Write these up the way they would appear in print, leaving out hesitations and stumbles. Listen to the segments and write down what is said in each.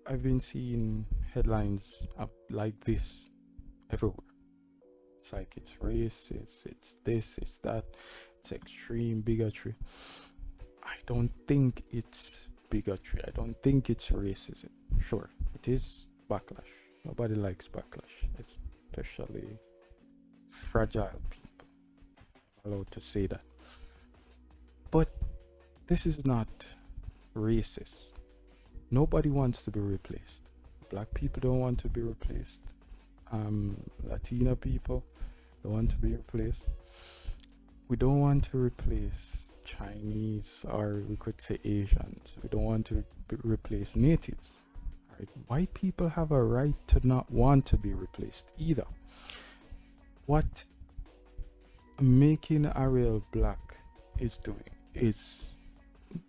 I've been seeing headlines up like this everywhere. It's like it's racist, it's this, it's that, it's extreme bigotry. I don't think it's bigotry. I don't think it's racism. Sure, it is backlash. Nobody likes backlash, especially fragile people. I'm allowed to say that. But this is not racist. Nobody wants to be replaced. Black people don't want to be replaced. Latino people don't want to be replaced. We don't want to replace Chinese, or we could say Asians. We don't want to replace natives. Right? White people have a right to not want to be replaced either. What making Ariel black is doing is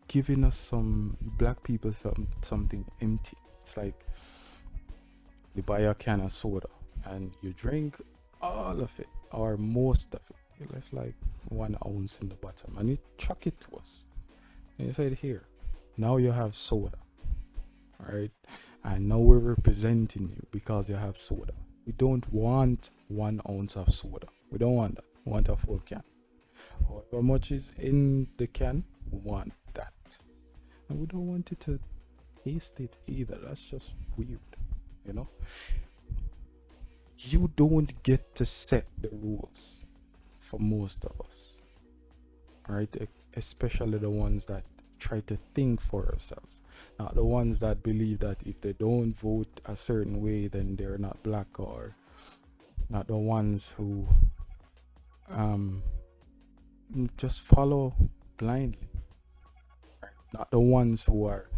giving us some black people something empty. It's like you buy a can of soda and you drink all of it or most of it. You left like 1 ounce in the bottom and you chuck it to us. And you said, here, now you have soda. Right? And now we're representing you because you have soda. We don't want 1 ounce of soda. We don't want that. We want a full can. However much is in the can, we want that. And we don't want you to taste it either. That's just weird, you know? You don't get to set the rules for most of us, right? Especially the ones that try to think for ourselves, not the ones that believe that if they don't vote a certain way, then they're not black, or not the ones who just follow blindly, right? Not the ones who are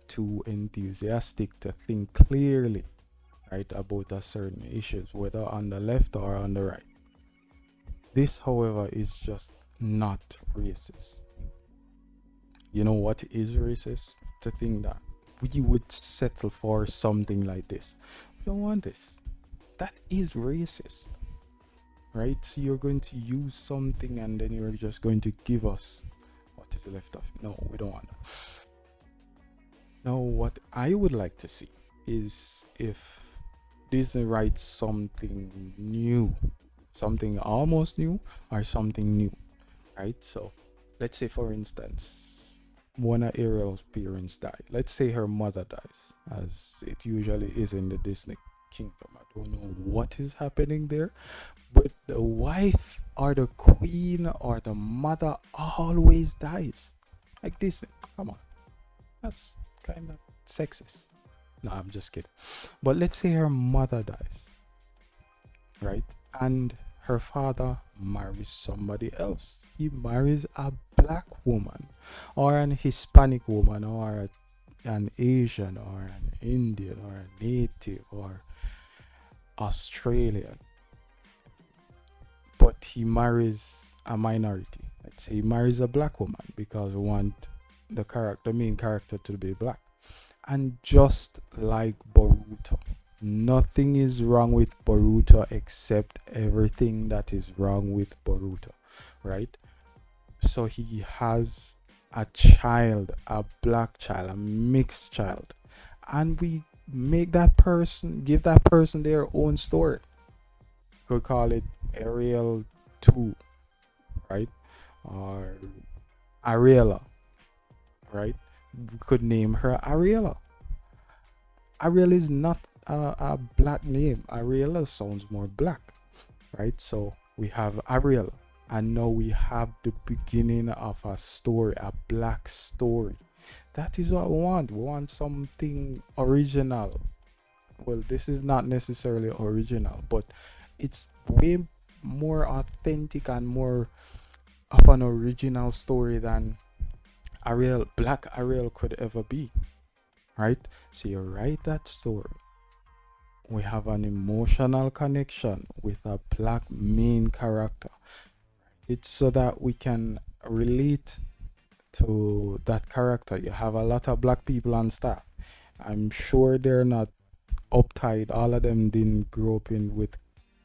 too enthusiastic to think clearly, right, about a certain issues, whether on the left or on the right. This, however, is just not racist. You know what is racist? To think that we would settle for something like this. We don't want this. That is racist, right? So you're going to use something and then you're just going to give us what is left of it. No, we don't want that. Now, what I would like to see is if Disney writes something new, something almost new, or something new, right? So let's say, for instance, one of Ariel's parents die. Let's say her mother dies, as it usually is in the Disney kingdom. I don't know what is happening there, but the wife or the queen or the mother always dies. Like Disney. Come on. That's kind of sexist. No, I'm just kidding. But let's say her mother dies, right? And her father marries somebody else. He marries a black woman, or an Hispanic woman, or an Asian, or an Indian, or a native, or Australian. But he marries a minority. Let's say he marries a black woman because we want the main character to be black. And just like Boruto, nothing is wrong with Boruto except everything that is wrong with Boruto, right? So he has a child, a black child, a mixed child, and we give that person their own story. Could call it Ariel 2, right? Or Ariela, right? We could name her Ariela. Ariel is not a black name. Ariela sounds more black, right? So we have Ariel, and now we have the beginning of a story, a black story. That is what we want. We want something original. Well, this is not necessarily original, but it's way more authentic and more of an original story than Black Ariel could ever be, right? So you write that story. We have an emotional connection with a black main character. It's so that we can relate to that character. You have a lot of black people on staff. I'm sure they're not uptight. All of them didn't grow up with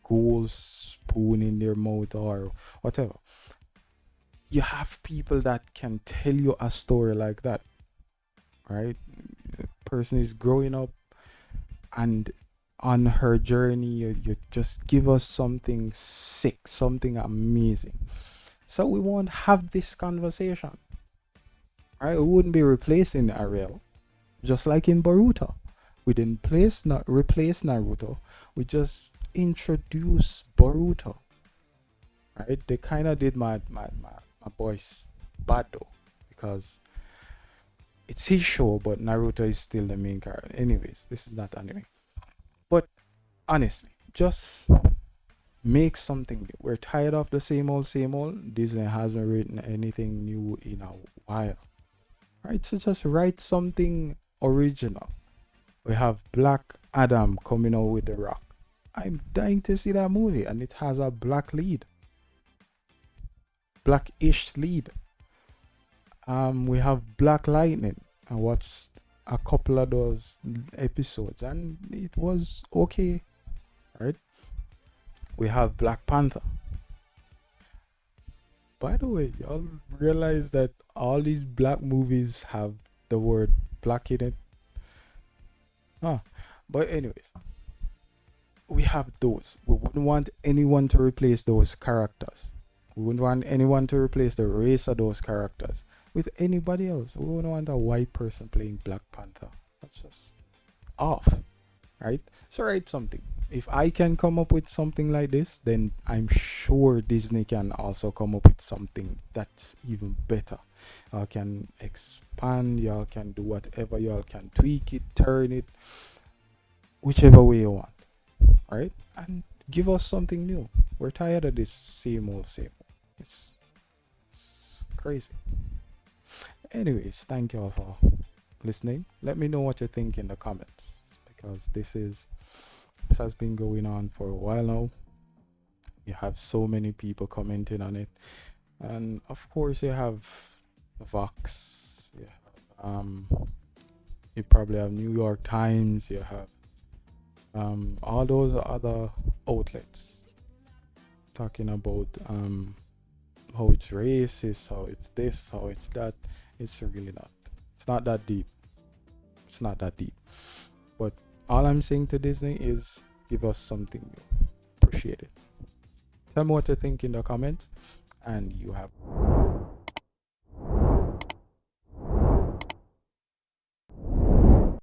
gold spoon in their mouth or whatever. You have people that can tell you a story like that, right? The person is growing up and on her journey, you just give us something sick, something amazing. So we won't have this conversation, right? We wouldn't be replacing Ariel, just like in Boruto. We didn't not replace Naruto. We just introduced Boruto, right? They kind of did my boys bad though, because it's his show, but Naruto is still the main character. Anyways, this is not anime. But honestly, just make something new. We're tired of the same old, same old. Disney hasn't written anything new in a while, right? So just write something original. We have Black Adam coming out with The Rock. I'm dying to see that movie, and it has a black lead, blackish lead. We have Black Lightning. I watched a couple of those episodes, and it was okay, right? We have Black Panther. By the way, y'all realize that all these black movies have the word black in it? Huh. But anyways, we have those. We wouldn't want anyone to replace those characters. We wouldn't want anyone to replace the race of those characters with anybody else. We wouldn't want a white person playing Black Panther. That's just off, right? So write something. If I can come up with something like this, then I'm sure Disney can also come up with something that's even better. Y'all can expand, y'all can do whatever, y'all can tweak it, turn it, whichever way you want, right? And give us something new. We're tired of this same old, same old. It's crazy. Anyways, thank you all for listening. Let me know what you think in the comments, because this has been going on for a while now. You have so many people commenting on it, and of course you have Vox. You probably have New York Times. You have all those other outlets talking about how it's racist, how it's this, how it's that. It's really not. It's not that deep. It's not that deep. But all I'm saying to Disney is give us something new. Appreciate it. Tell me what you think in the comments, and you have